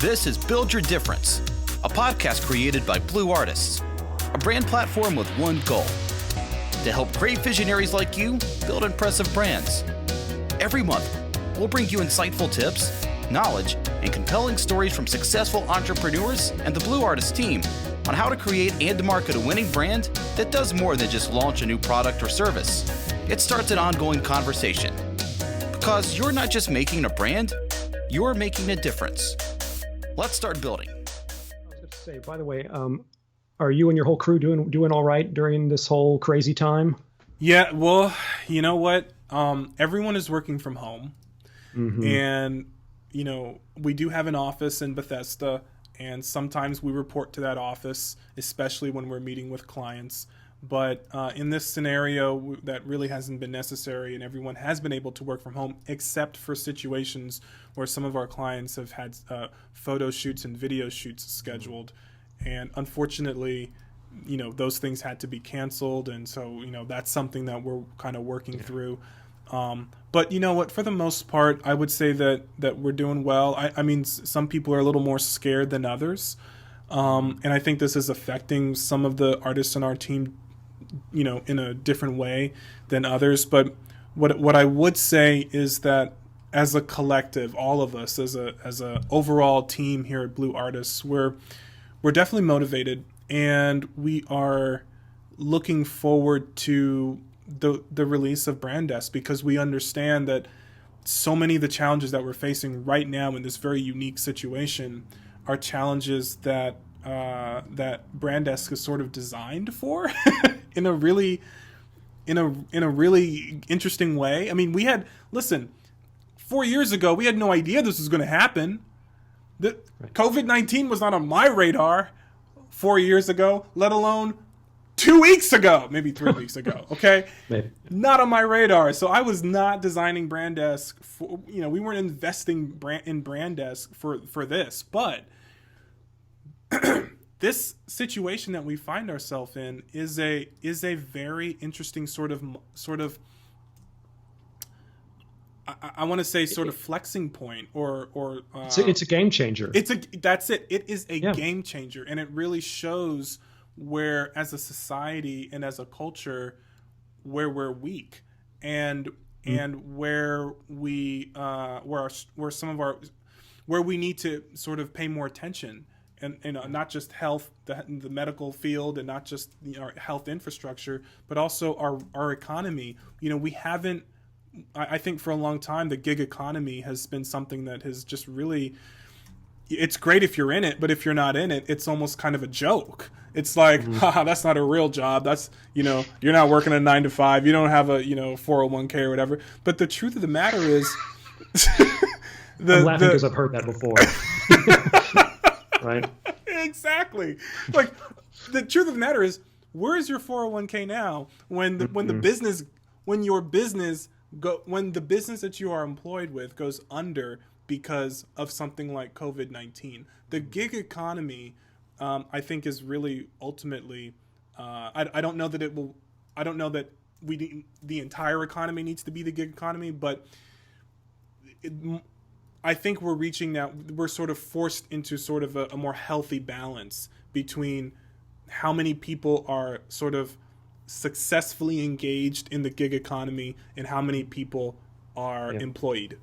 This is Build Your Difference, a podcast created by Blue Artists, a brand platform with one goal: to help great visionaries like you build impressive brands. Every month, we'll bring you insightful tips, knowledge, and compelling stories from successful entrepreneurs and the Blue Artists team on how to create and market a winning brand that does more than just launch a new product or service. It starts an ongoing conversation. Because you're not just making a brand, you're making a difference. Let's start building. I was going to say, by the way, are you and your whole crew doing all right during this whole crazy time? Yeah, well, you know what? Everyone is working from home. Mm-hmm. And, you know, we do have an office in Bethesda, and sometimes we report to that office, especially when we're meeting with clients. But in this scenario, that really hasn't been necessary, and everyone has been able to work from home, except for situations where some of our clients have had photo shoots and video shoots scheduled. And unfortunately, you know, those things had to be canceled. And so, you know, that's something that we're kind of working through. But you know what, for the most part, I would say that we're doing well. I mean, some people are a little more scared than others. And I think this is affecting some of the artists on our team, you know, in a different way than others. But what I would say is that as a collective, all of us as a overall team here at Blue Artists, we're definitely motivated, and we are looking forward to the release of Brandesk, because we understand that so many of the challenges that we're facing right now in this very unique situation are challenges that Brandesk is sort of designed for in a really interesting way. I mean, 4 years ago, we had no idea this was going to happen. COVID-19 was not on my radar 4 years ago, let alone 2 weeks ago, maybe 3 weeks ago. Okay. Maybe. Not on my radar. So I was not designing Brandesk for, you know, we weren't investing in Brandesk for this, but this situation that we find ourselves in is a very interesting sort of I want to say sort of flexing point or it's a game changer. That's it. It is a game changer, and it really shows where, as a society and as a culture, where we're weak and where we where we need to sort of pay more attention. And not just health, the medical field, and not just our health infrastructure, but also our economy. You know, we haven't, I think for a long time, the gig economy has been something that has just really, it's great if you're in it, but if you're not in it, it's almost kind of a joke. It's like, haha, that's not a real job. That's, you know, you're not working a 9 to 5. You don't have a, 401k or whatever. But the truth of the matter is, I'm laughing because I've heard that before. Right. Exactly. Like, the truth of the matter is, where is your 401k now when the business that you are employed with goes under because of something like COVID-19? The gig economy, I think, is really ultimately. I don't know that it will. I don't know that the entire economy needs to be the gig economy, but I think we're reaching that. We're sort of forced into sort of a more healthy balance between how many people are sort of successfully engaged in the gig economy and how many people are employed.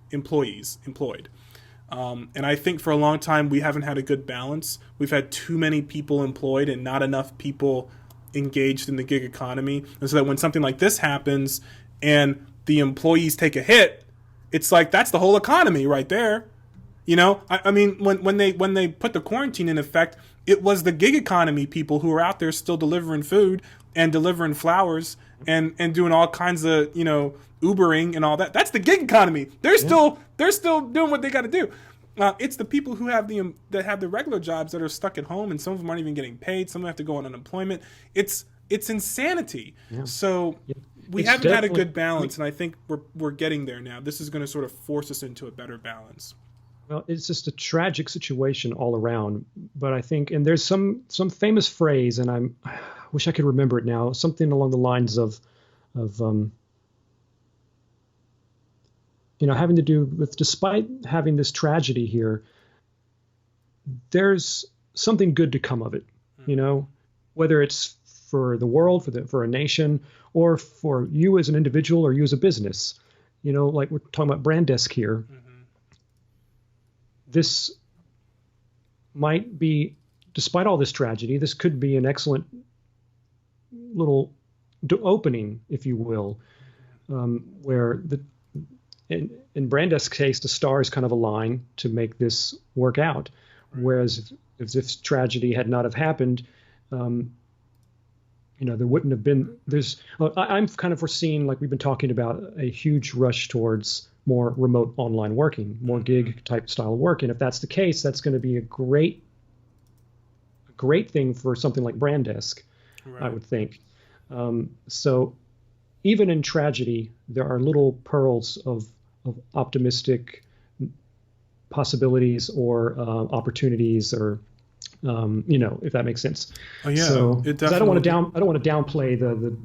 And I think for a long time, we haven't had a good balance. We've had too many people employed and not enough people engaged in the gig economy. And so that when something like this happens and the employees take a hit, it's like, that's the whole economy right there. You know, I mean, when they put the quarantine in effect, it was the gig economy people who were out there still delivering food and delivering flowers and doing all kinds of, Ubering and all that. That's the gig economy. They're still doing what they got to do. It's the people who have the regular jobs that are stuck at home, and some of them aren't even getting paid. Some have to go on unemployment. It's insanity. Yeah. So. Yeah. We haven't had a good balance, and I think we're getting there now. This is going to sort of force us into a better balance. Well, it's just a tragic situation all around. But I think, and there's some famous phrase, and I wish I could remember it now, something along the lines of having to do with, despite having this tragedy here, there's something good to come of it, whether it's for the world, for a nation, or for you as an individual or you as a business. Like we're talking about Brandesk here. This might be, despite all this tragedy, this could be an excellent little opening, if you will, where in Brandesk's case, the stars kind of align to make this work out. Right. Whereas if this tragedy had not have happened, there wouldn't have been. I'm kind of foreseeing, like we've been talking about, a huge rush towards more remote online working, more gig type style work. And if that's the case, that's going to be a great thing for something like Brandesk, right. I would think. So even in tragedy, there are little pearls of optimistic possibilities or opportunities, or if that makes sense. Oh yeah, so it definitely. I don't want to downplay the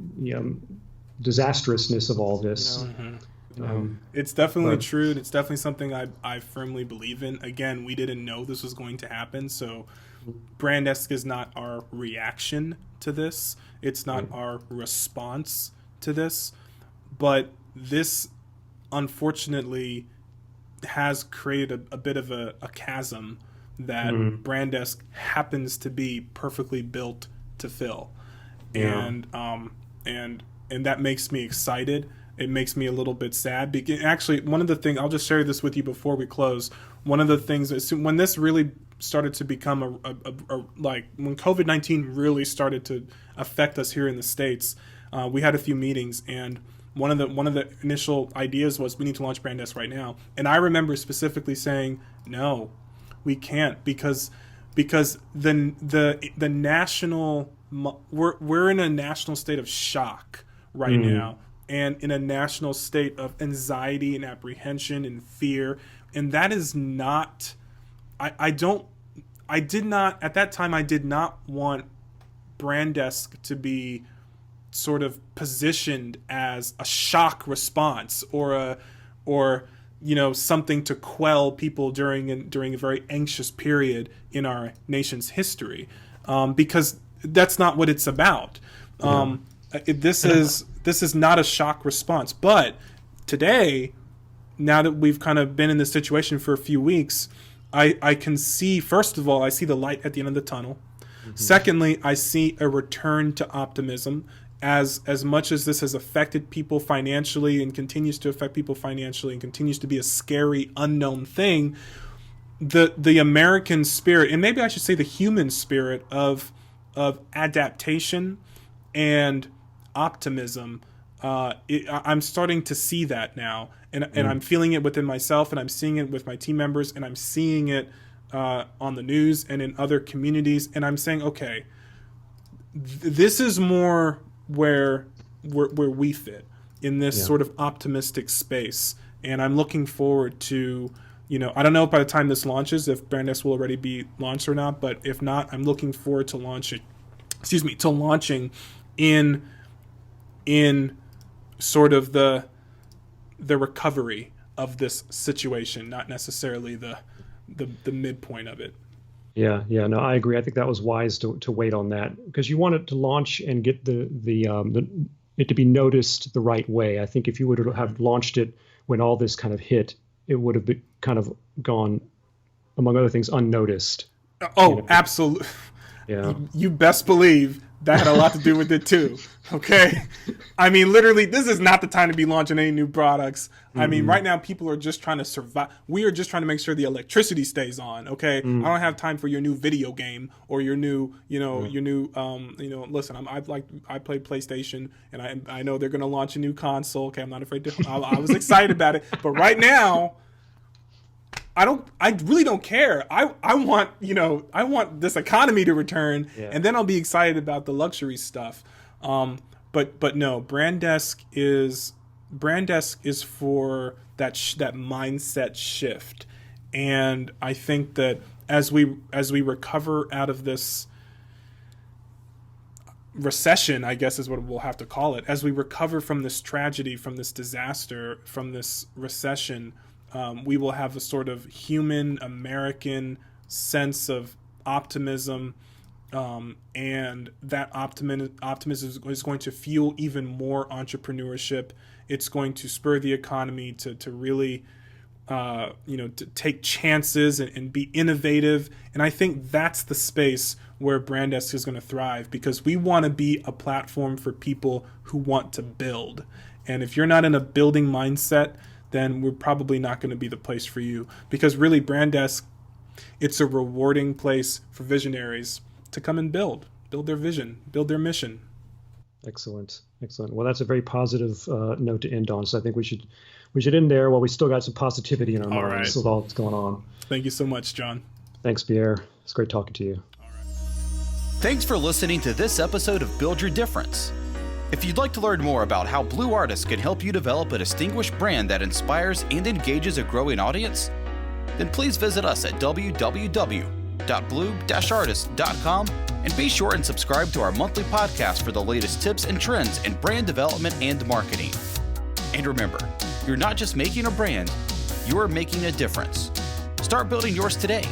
disastrousness of all this. It's definitely true. It's definitely something I firmly believe in. Again, we didn't know this was going to happen, so Brandesk is not our reaction to this. It's not our response to this. But this, unfortunately, has created a bit of a chasm that Brandesk happens to be perfectly built to fill. Yeah. And that makes me excited. It makes me a little bit sad. Actually, one of the things, I'll just share this with you before we close. One of the things, when this really started to become when COVID-19 really started to affect us here in the States, we had a few meetings, and one of the initial ideas was we need to launch Brandesk right now. And I remember specifically saying, no, we can't, because the national, we're in a national state of shock right now, and in a national state of anxiety and apprehension and fear. And that is not, at that time, I did not want Brandesk to be sort of positioned as a shock response or something to quell people during a very anxious period in our nation's history, because that's not what it's about. This is not a shock response. But today, now that we've kind of been in this situation for a few weeks, I can see, first of all, I see the light at the end of the tunnel. Secondly, I see a return to optimism. As much as this has affected people financially and continues to affect people financially and continues to be a scary, unknown thing, the American spirit, and maybe I should say the human spirit of adaptation and optimism, I'm starting to see that now, and I'm feeling it within myself, and I'm seeing it with my team members, and I'm seeing it on the news and in other communities, and I'm saying, okay, this is more where we fit in this sort of optimistic space, and I'm looking forward to, I don't know by the time this launches if Brandesk will already be launched or not, but if not, I'm looking forward to launching in sort of the recovery of this situation, not necessarily the midpoint of it. Yeah, no, I agree. I think that was wise to wait on that, because you want it to launch and get it to be noticed the right way. I think if you would have launched it when all this kind of hit, it would have been kind of gone, among other things, unnoticed. Oh, absolutely. Yeah. You best believe that had a lot to do with it too. Okay. I mean, literally, this is not the time to be launching any new products. I mean, right now people are just trying to survive. We are just trying to make sure the electricity stays on. Okay. I don't have time for your new video game or your new, listen, I play PlayStation, and I know they're going to launch a new console. Okay. I'm not afraid to, I was excited about it, but right now, I really don't care. I want this economy to return, and then I'll be excited about the luxury stuff. But no, Brandesk is for that mindset shift, and I think that as we recover out of this recession, I guess is what we'll have to call it, as we recover from this tragedy, from this disaster, from this recession, we will have a sort of human American sense of optimism, and that optimism is going to fuel even more entrepreneurship. It's going to spur the economy to really, to take chances and be innovative. And I think that's the space where Brandesk is going to thrive, because we want to be a platform for people who want to build. And if you're not in a building mindset, then we're probably not going to be the place for you, because really Brandesk, it's a rewarding place for visionaries to come and build their vision, build their mission. Excellent. Well, that's a very positive note to end on. So I think we should end there while we still got some positivity in our minds with all that's going on. Thank you so much, John. Thanks, Pierre. It's great talking to you. All right. Thanks for listening to this episode of Build Your Difference. If you'd like to learn more about how Blue Artists can help you develop a distinguished brand that inspires and engages a growing audience, then please visit us at www.blue-artist.com and be sure and subscribe to our monthly podcast for the latest tips and trends in brand development and marketing. And remember, you're not just making a brand, you're making a difference. Start building yours today